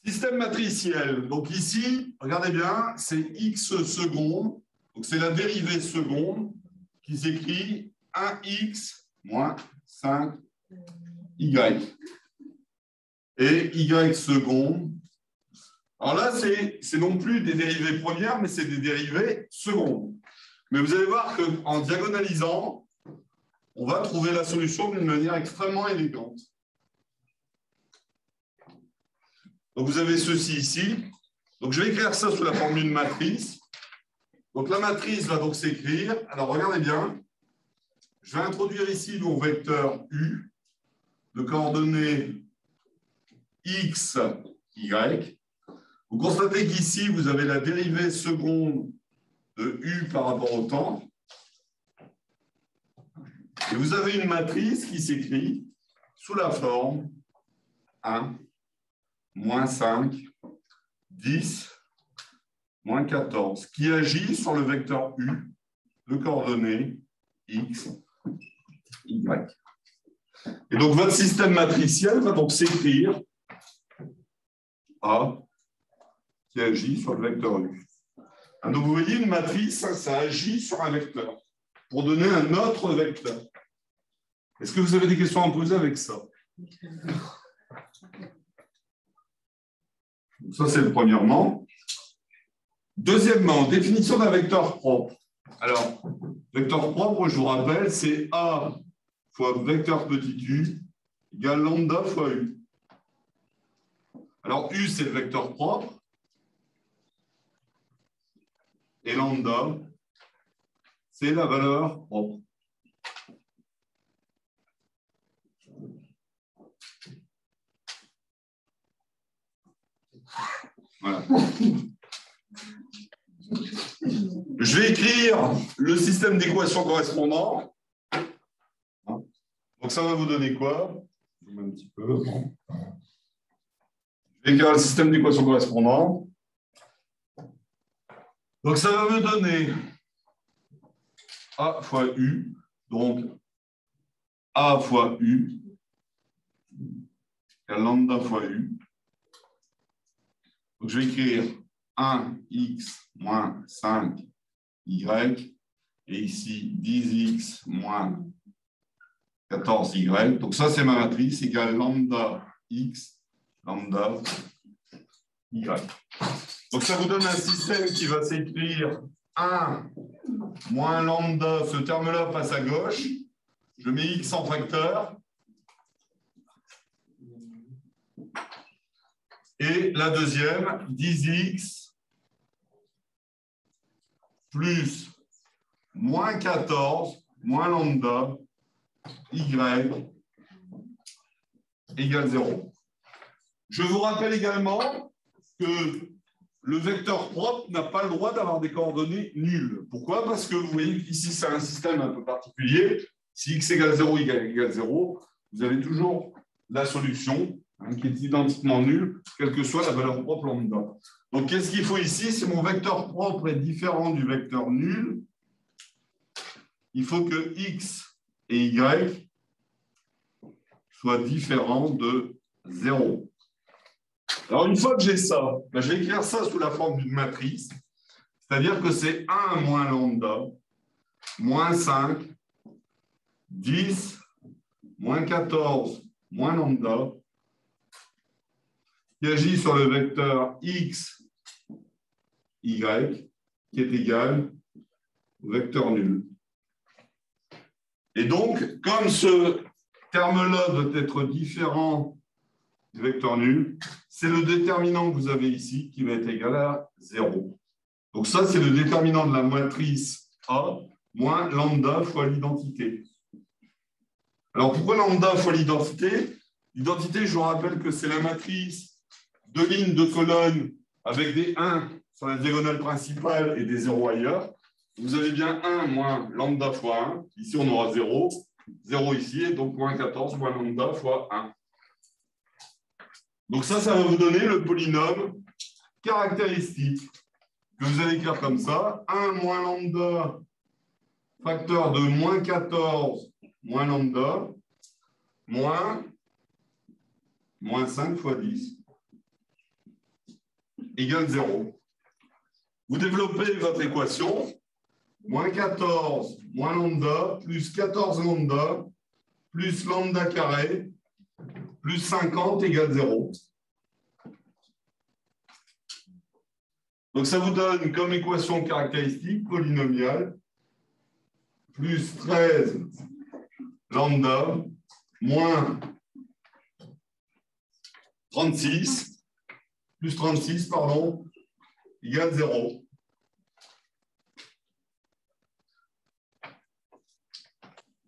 Système matriciel. Donc ici, regardez bien, c'est x secondes. Donc c'est la dérivée seconde qui s'écrit 1x moins 5y. Et y seconde. Alors là, c'est non plus des dérivées premières, mais c'est des dérivées secondes. Mais vous allez voir qu'en diagonalisant, on va trouver la solution d'une manière extrêmement élégante. Donc vous avez ceci ici. Donc je vais écrire ça sous la forme d'une matrice. Donc la matrice va donc s'écrire. Alors regardez bien. Je vais introduire ici mon vecteur U de coordonnées x, y. Vous constatez qu'ici, vous avez la dérivée seconde de U par rapport au temps. Et vous avez une matrice qui s'écrit sous la forme 1, moins 5, 10, moins 14, qui agit sur le vecteur U de coordonnées x, y. Et donc, votre système matriciel va donc s'écrire A qui agit sur le vecteur U. Donc, vous voyez, une matrice, ça agit sur un vecteur pour donner un autre vecteur. Est-ce que vous avez des questions à me poser avec ça? Ça, c'est le premièrement. Deuxièmement, définition d'un vecteur propre. Alors, vecteur propre, je vous rappelle, c'est A fois vecteur petit u égale lambda fois U. Alors, U, c'est le vecteur propre. Et lambda, c'est la valeur propre. Voilà. Je vais écrire le système d'équations correspondant. Donc, ça va vous donner quoi? Un petit peu. Je vais écrire le système d'équations correspondant. Donc, ça va me donner A fois U. Donc, A fois U égale lambda fois U. Donc, je vais écrire 1x moins 5y et ici 10x moins 14y. Donc, ça, c'est ma matrice égale lambda x, lambda y. Donc, ça vous donne un système qui va s'écrire 1 moins lambda, ce terme-là passe à gauche. Je mets x en facteur. Et la deuxième, 10x plus moins 14 moins lambda y égale 0. Je vous rappelle également que le vecteur propre n'a pas le droit d'avoir des coordonnées nulles. Pourquoi? Parce que vous voyez qu'ici, c'est un système un peu particulier. Si x égale 0, y égale 0, vous avez toujours la solution qui est identiquement nulle, quelle que soit la valeur propre lambda. Donc, qu'est-ce qu'il faut ici? Si mon vecteur propre est différent du vecteur nul, il faut que x et y soient différents de 0. Alors, une fois que j'ai ça, je vais écrire ça sous la forme d'une matrice, c'est-à-dire que c'est 1 moins lambda, moins 5, 10, moins 14, moins lambda, qui agit sur le vecteur x, y, qui est égal au vecteur nul. Et donc, comme ce terme-là doit être différent du vecteur nul, c'est le déterminant que vous avez ici qui va être égal à 0. Donc ça, c'est le déterminant de la matrice A moins lambda fois l'identité. Alors, pourquoi lambda fois l'identité? L'identité, je vous rappelle que c'est la matrice de lignes de colonnes avec des 1 sur la diagonale principale et des 0 ailleurs. Vous avez bien 1 moins lambda fois 1. Ici, on aura 0. 0 ici, et donc moins 14 moins lambda fois 1. Donc ça va vous donner le polynôme caractéristique que vous allez écrire comme ça. 1 moins lambda facteur de moins 14 moins lambda moins moins 5 fois 10 égale 0. Vous développez votre équation. Moins 14 moins lambda plus 14 lambda plus lambda carré plus 50 égale 0. Donc ça vous donne comme équation caractéristique polynomiale plus 13 lambda moins 36 plus 36 pardon égale 0.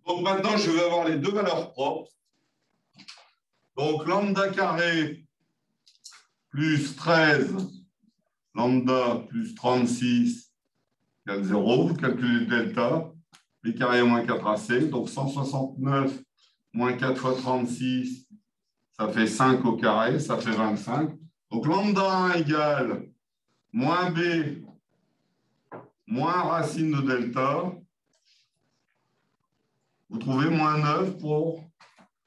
Donc maintenant, je vais avoir les deux valeurs propres. Donc lambda carré plus 13 lambda plus 36 égale 0. Vous calculez le delta. B carré moins 4AC. Donc 169 moins 4 fois 36, ça fait 5 au carré, ça fait 25. Donc lambda 1 égale moins B moins racine de delta. Vous trouvez moins 9 pour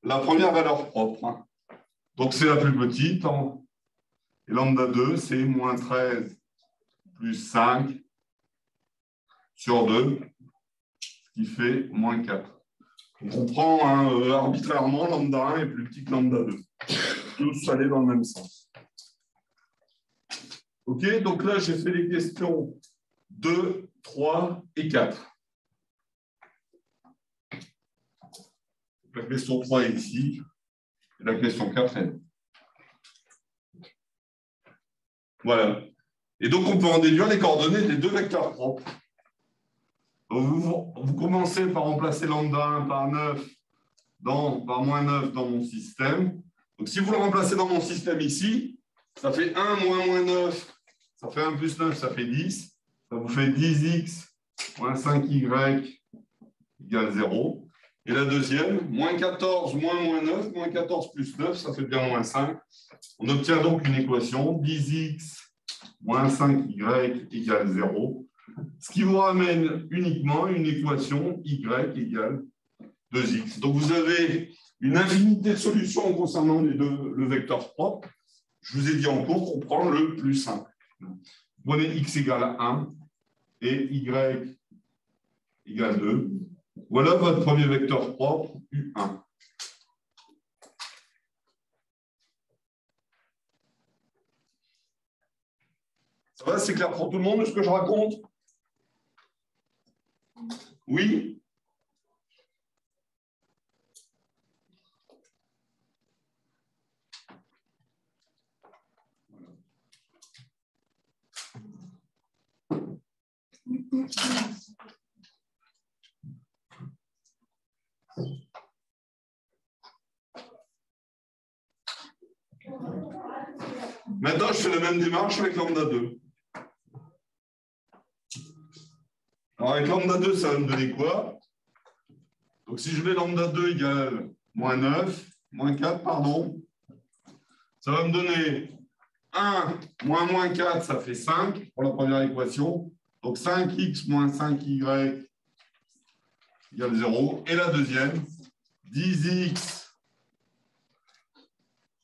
la première valeur propre. Donc c'est la plus petite. Et lambda 2, c'est moins 13 plus 5 sur 2, ce qui fait moins 4. Donc on prend arbitrairement lambda 1 est plus petit que lambda 2. Tous aller dans le même sens. OK, donc là j'ai fait les questions 2, 3 et 4. La question 3 est ici, et la question 4 est là. Voilà. Et donc, on peut en déduire les coordonnées des deux vecteurs propres. Donc, vous commencez par remplacer lambda 1 par 9, par moins 9 dans mon système. Donc, si vous le remplacez dans mon système ici, ça fait 1 moins 9, ça fait 1 plus 9, ça fait 10. Ça vous fait 10x moins 5y égale 0. Et la deuxième, moins 14 moins 9, moins 14 plus 9, ça fait bien moins 5. On obtient donc une équation 10x moins 5y égale 0, ce qui vous ramène uniquement une équation y égale 2x. Donc vous avez une infinité de solutions concernant le vecteur propre. Je vous ai dit en cours qu'on prend le plus simple. Vous prenez x égale 1 et y égale 2. Voilà votre premier vecteur propre, U1. Ça va, c'est clair pour tout le monde ce que je raconte? Oui? Maintenant, je fais la même démarche avec lambda 2. Alors, avec lambda 2, ça va me donner quoi? Donc, si je mets lambda 2 égale moins 9, moins 4, pardon, ça va me donner 1 moins 4, ça fait 5 pour la première équation. Donc, 5x moins 5y égale 0. Et la deuxième, 10x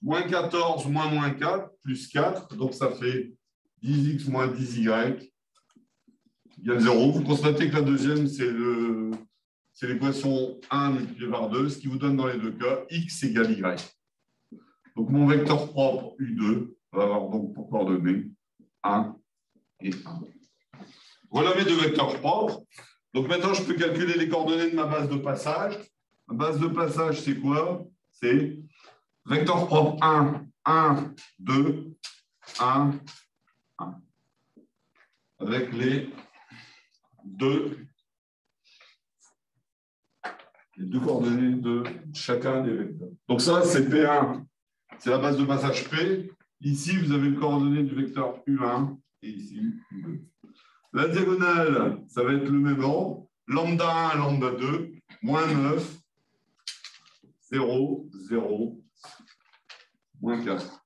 moins 14 moins 4 plus 4. Donc, ça fait 10x moins 10y égale 0. Vous constatez que la deuxième, c'est l'équation 1 multipliée par 2, ce qui vous donne dans les deux cas x égale y. Donc, mon vecteur propre U2 va avoir donc pour coordonnées 1 et 1. Voilà mes deux vecteurs propres. Donc, maintenant, je peux calculer les coordonnées de ma base de passage. Ma base de passage, c'est quoi? C'est vecteur propre 1, 1, 2, 1, 1. Avec les deux coordonnées de chacun des vecteurs. Donc ça, c'est P1, c'est la base de passage P. Ici, vous avez le coordonnées du vecteur U1 et ici U2. La diagonale, ça va être le même ordre. Lambda 1, lambda 2, moins 9, 0, 0, moins 4.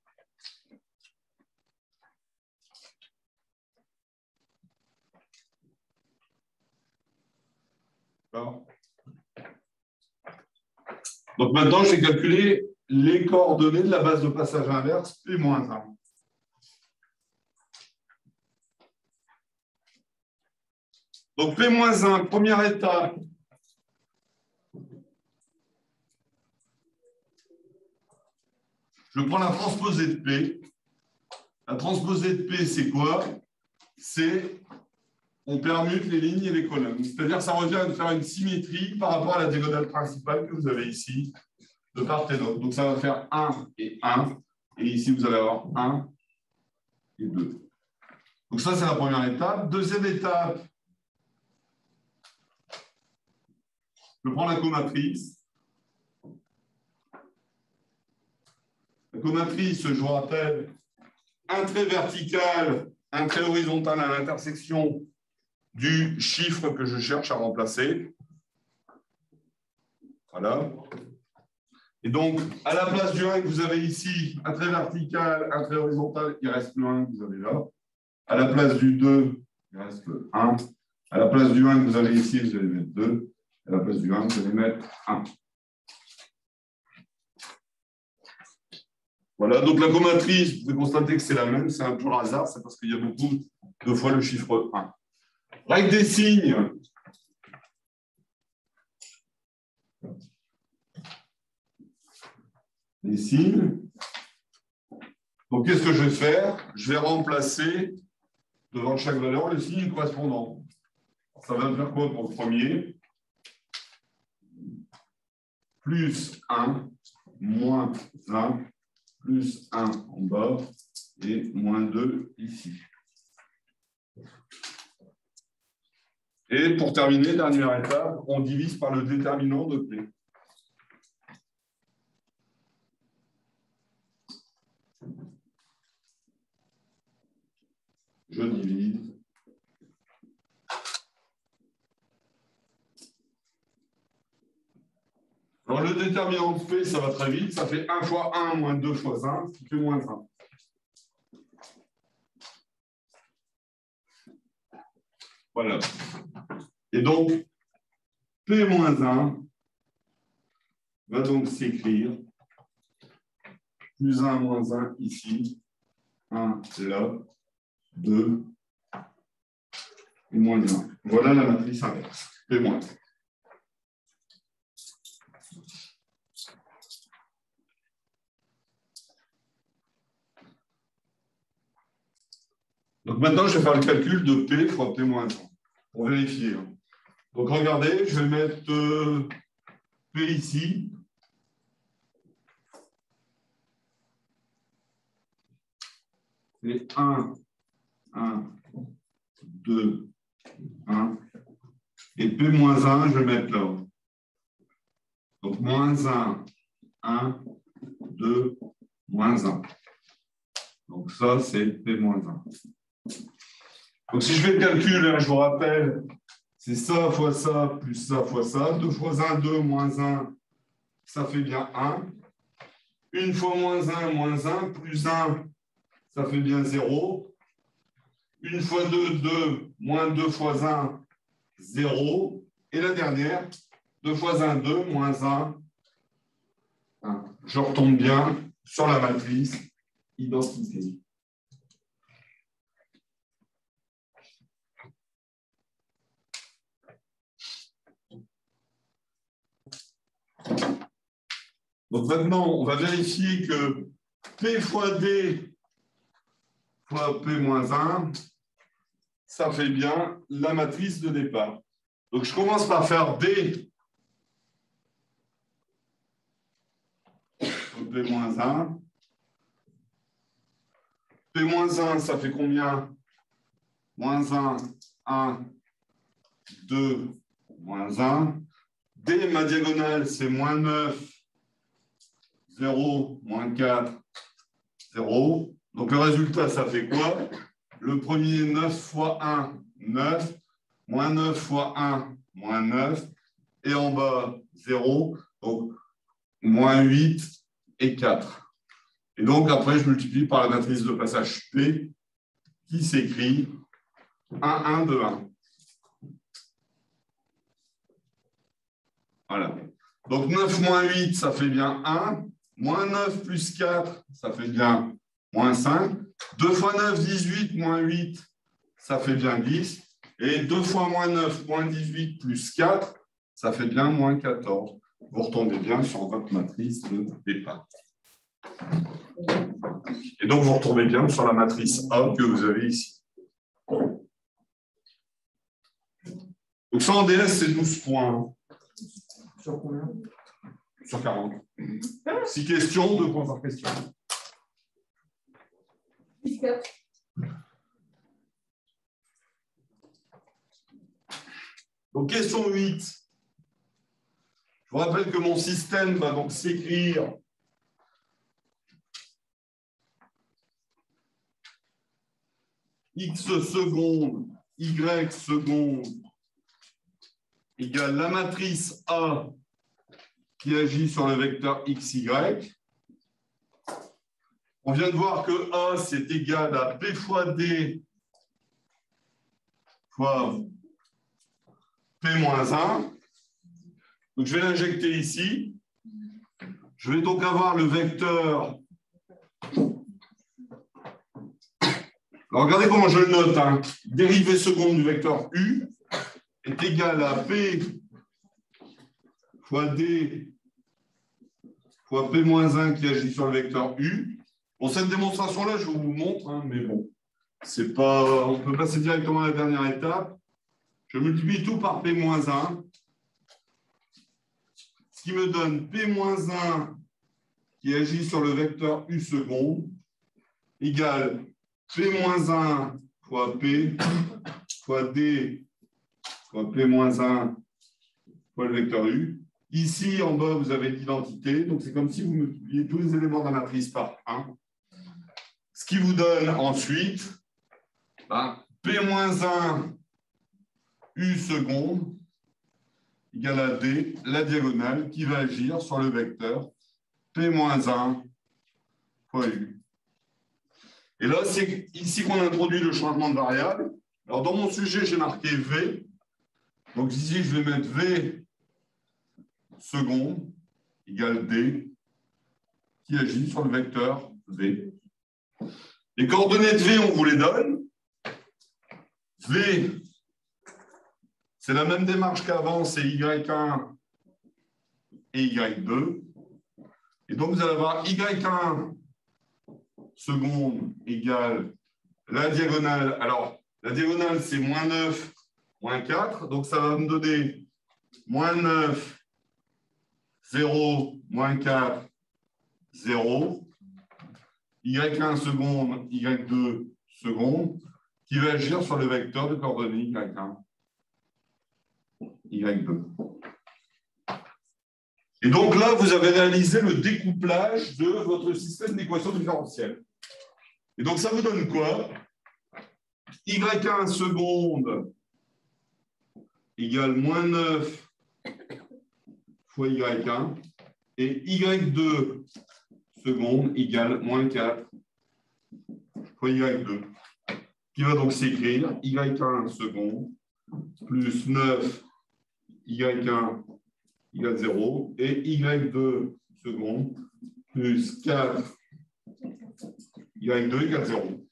Donc maintenant, je vais calculer les coordonnées de la base de passage inverse P-1. Donc P-1, première étape. Je prends la transposée de P. La transposée de P, c'est quoi? C'est on permute les lignes et les colonnes. C'est-à-dire que ça revient à faire une symétrie par rapport à la diagonale principale que vous avez ici, de part et d'autre. Donc ça va faire 1 et 1. Et ici, vous allez avoir 1 et 2. Donc ça, c'est la première étape. Deuxième étape, je prends la comatrice. La comatrice, je vous rappelle, un trait vertical, un trait horizontal à l'intersection du chiffre que je cherche à remplacer. Voilà. Et donc, à la place du 1 que vous avez ici, un trait vertical, un trait horizontal, il reste le 1 que vous avez là. À la place du 2, il reste le 1. À la place du 1 que vous avez ici, vous allez mettre 2. À la place du 1, vous allez mettre 1. Voilà, donc la comatrice, vous pouvez constater que c'est la même, c'est un pur hasard, c'est parce qu'il y a beaucoup de fois le chiffre 1. Règle des signes. Les signes. Donc, qu'est-ce que je vais faire? Je vais remplacer devant chaque valeur le signe correspondant. Ça va faire quoi pour le premier? Plus 1, moins 1, plus 1 en bas et moins 2 ici. Et pour terminer, dernière étape, on divise par le déterminant de P. Je divise. Alors, le déterminant de P, ça va très vite. Ça fait 1 fois 1 moins 2 fois 1, ce qui fait moins 1. Voilà. Et donc, P-1 va donc s'écrire plus 1 moins 1 ici, 1 là, 2 et moins 1. Voilà la matrice inverse. P-. Donc maintenant, je vais faire le calcul de P fois P-1 pour vérifier. Donc regardez, je vais mettre P ici. C'est 1, 1, 2, 1. Et P-1, je vais mettre là. Donc moins 1, 1, 2, moins 1. Donc ça, c'est P-1. Donc si je fais le calcul, hein, je vous rappelle, c'est ça fois ça, plus ça fois ça. 2 fois 1, 2, moins 1, ça fait bien 1. 1 fois moins 1, plus 1, ça fait bien 0. 1 fois 2, 2, moins 2 fois 1, 0. Et la dernière, 2 fois 1, 2, moins 1, 1. Je retombe bien sur la matrice identité. Donc maintenant, on va vérifier que P fois D fois P-1, ça fait bien la matrice de départ. Donc je commence par faire D P-1. P-1, ça fait combien? Moins 1, 1, 2, moins 1. D, ma diagonale, c'est moins 9, 0, moins 4, 0. Donc le résultat, ça fait quoi? Le premier, 9 fois 1, 9. Moins 9 fois 1, moins 9. Et en bas, 0. Donc, moins 8 et 4. Et donc, après, je multiplie par la matrice de passage P qui s'écrit 1, 1, 2, 1. Voilà. Donc, 9 moins 8, ça fait bien 1. moins 9 plus 4, ça fait bien moins 5. 2 fois 9, 18, moins 8, ça fait bien 10. Et 2 fois moins 9, moins 18 plus 4, ça fait bien moins 14. Vous retombez bien sur votre matrice de départ. Et donc, vous retombez bien sur la matrice A que vous avez ici. Donc, ça en DS, c'est 12 points. Sur combien? Sur 40. 6 questions, 2 points par question. Donc, question 8. Je vous rappelle que mon système va donc s'écrire x secondes, y secondes égale la matrice A qui agit sur le vecteur xy. On vient de voir que A, c'est égal à P fois D fois P moins 1. Donc, je vais l'injecter ici. Je vais donc avoir le vecteur. Alors, regardez comment je le note. Hein. Dérivée seconde du vecteur U est égal à P fois D fois P moins 1 qui agit sur le vecteur U. Bon, cette démonstration-là, je vous montre, hein, mais bon, c'est pas, on peut passer directement à la dernière étape. Je multiplie tout par P moins 1, ce qui me donne P moins 1 qui agit sur le vecteur U seconde, égale P moins 1 fois P fois D fois P moins 1 fois le vecteur U. Ici, en bas, vous avez l'identité. Donc, c'est comme si vous multipliez tous les éléments de la matrice par 1. Ce qui vous donne ensuite P moins 1 U seconde égale à D, la diagonale, qui va agir sur le vecteur P moins 1 fois U. Et là, c'est ici qu'on introduit le changement de variable. Alors, dans mon sujet, j'ai marqué V. Donc, ici, je vais mettre V seconde égale D qui agit sur le vecteur V. Les coordonnées de V, on vous les donne. V, c'est la même démarche qu'avant, c'est Y1 et Y2. Et donc, vous allez avoir Y1 seconde égale la diagonale. Alors, la diagonale, c'est moins 9, moins 4. Donc, ça va me donner moins 9, 0, moins 4, 0. Y1 seconde, Y2 seconde, qui va agir sur le vecteur de coordonnées Y1, Y2. Et donc là, vous avez réalisé le découplage de votre système d'équations différentielles. Et donc, ça vous donne quoi? Y1 seconde égale moins 9 fois Y1 et Y2 seconde égale moins 4 fois Y2, qui va donc s'écrire Y1 seconde plus 9 Y1 égale 0 et Y2 seconde plus 4 Y2 égale 0.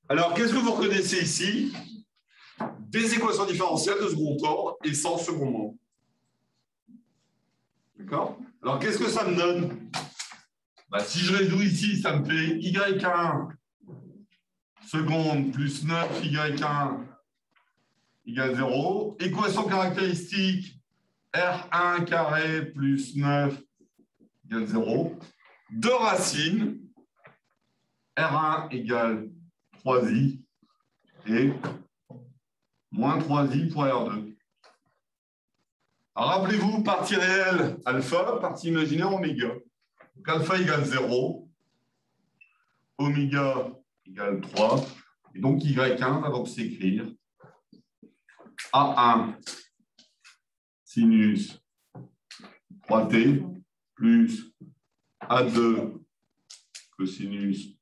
Alors, qu'est-ce que vous reconnaissez ici? Des équations différentielles de second ordre et sans second membre. D'accord? Alors, qu'est-ce que ça me donne? Si je résous ici, ça me fait Y1 seconde plus 9 Y1 égale 0. Équation caractéristique, R1 carré plus 9 égale 0. Deux racines, R1 égale 3i et moins 3i pour R2. Alors, rappelez-vous, partie réelle, alpha, partie imaginaire, oméga. Donc, alpha égale 0, oméga égale 3, et donc Y1 va donc s'écrire A1 sinus 3t plus A2 cosinus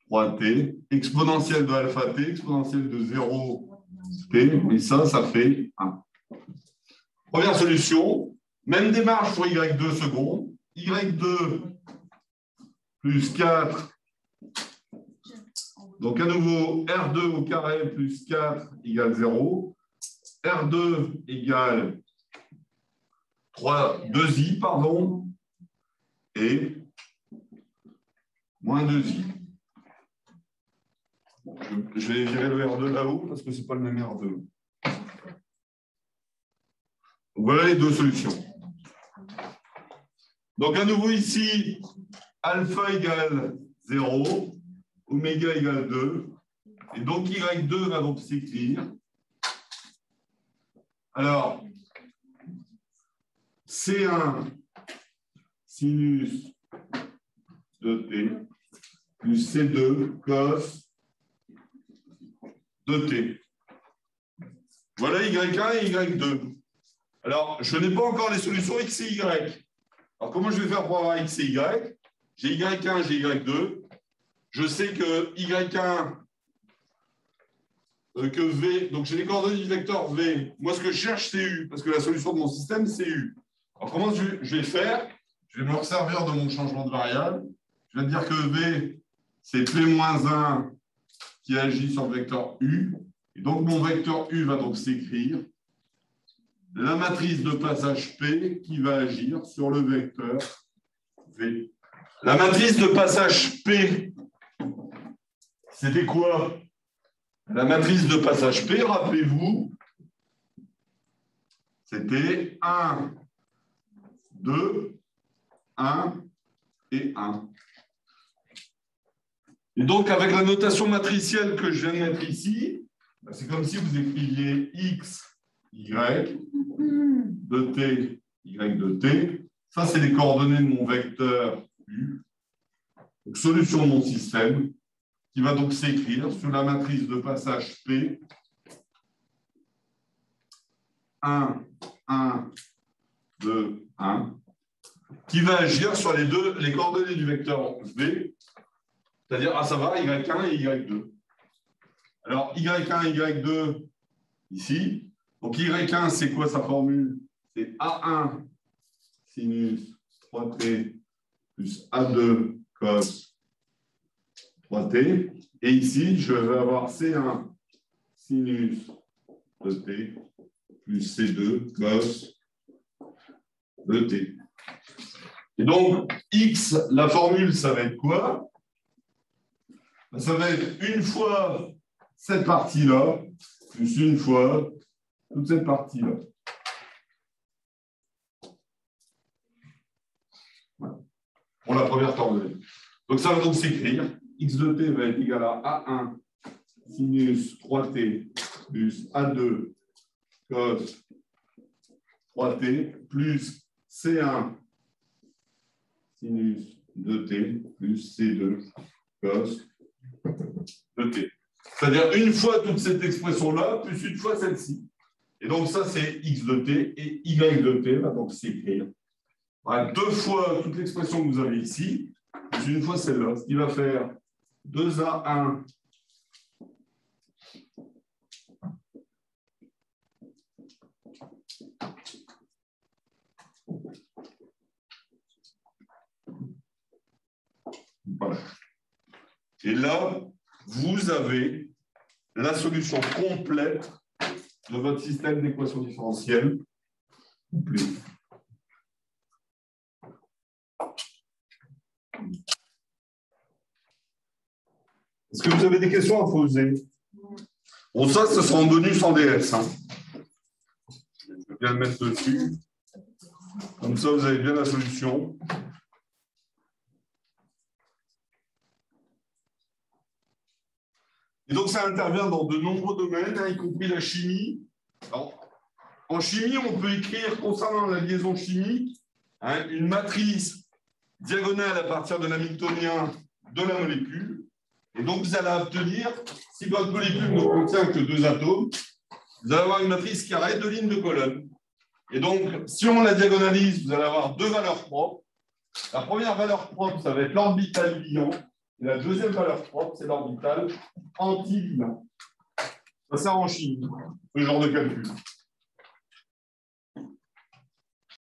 3t, exponentielle de alpha t, exponentielle de 0t, et ça fait 1. Première solution, même démarche pour y2 secondes. y2 plus 4. Donc, à nouveau, R2 au carré plus 4 égale 0. R2 égale 2i, pardon, et moins 2i. Je vais virer le R2 là-haut parce que ce n'est pas le même R2. Voilà les deux solutions. Donc, à nouveau ici, alpha égale 0, oméga égale 2. Et donc, y2 va donc s'écrire. Alors, C1 sinus de t plus C2 cos de t. Voilà y1 et y2. Alors, je n'ai pas encore les solutions x et y. Alors, comment je vais faire pour avoir x et y? J'ai y1, j'ai y2. Je sais que y1, que v, donc j'ai les coordonnées du vecteur v. Moi, ce que je cherche, c'est u, parce que la solution de mon système, c'est u. Alors, comment je vais faire? Je vais me servir de mon changement de variable. Je vais dire que v, c'est p-1 qui agit sur le vecteur u. Et donc, mon vecteur u va donc s'écrire la matrice de passage P qui va agir sur le vecteur V. La matrice de passage P, c'était quoi? La matrice de passage P, rappelez-vous, c'était 1, 2, 1 et 1. Et donc, avec la notation matricielle que je viens de mettre ici, c'est comme si vous écriviez x, y, de t, y de t. Ça, c'est les coordonnées de mon vecteur u. Donc, solution de mon système qui va donc s'écrire sur la matrice de passage P 1, 1, 2, 1, qui va agir sur les coordonnées du vecteur V, c'est-à-dire à savoir y1 et y2. Alors, y1 et y2, ici. Donc, y1, c'est quoi sa formule? C'est A1 sinus 3t plus A2 cos 3t. Et ici, je vais avoir C1 sinus de t plus C2 cos de t. Et donc, x, la formule, ça va être quoi? Ça va être une fois cette partie-là, plus une fois toute cette partie-là. Voilà. Pour la première coordonnée. Donc, ça va donc s'écrire. X de t va être égal à A1 sinus 3t plus A2 cos 3t plus C1 sinus de t plus C2 cos de t. C'est-à-dire une fois toute cette expression-là, plus une fois celle-ci. Et donc ça, c'est x de t, et y de t va donc s'écrire. Voilà, deux fois toute l'expression que vous avez ici, plus une fois celle-là, ce qui va faire 2A1 voilà. Et là, vous avez la solution complète de votre système d'équations différentielles. Est-ce que vous avez des questions à poser? Bon, ça, ce sera en bonus en DS. Hein. Je vais bien le mettre dessus. Comme ça, vous avez bien la solution. Et donc, ça intervient dans de nombreux domaines, hein, y compris la chimie. Alors, en chimie, on peut écrire, concernant la liaison chimique, hein, une matrice diagonale à partir de l'hamiltonien de la molécule. Et donc, vous allez obtenir, si votre molécule ne contient que deux atomes, vous allez avoir une matrice carrée de lignes de colonne. Et donc, si on la diagonalise, vous allez avoir deux valeurs propres. La première valeur propre, ça va être l'orbital liant. Et la deuxième valeur propre, c'est l'orbital anti-liant. Ça sert en chimie, ce genre de calcul.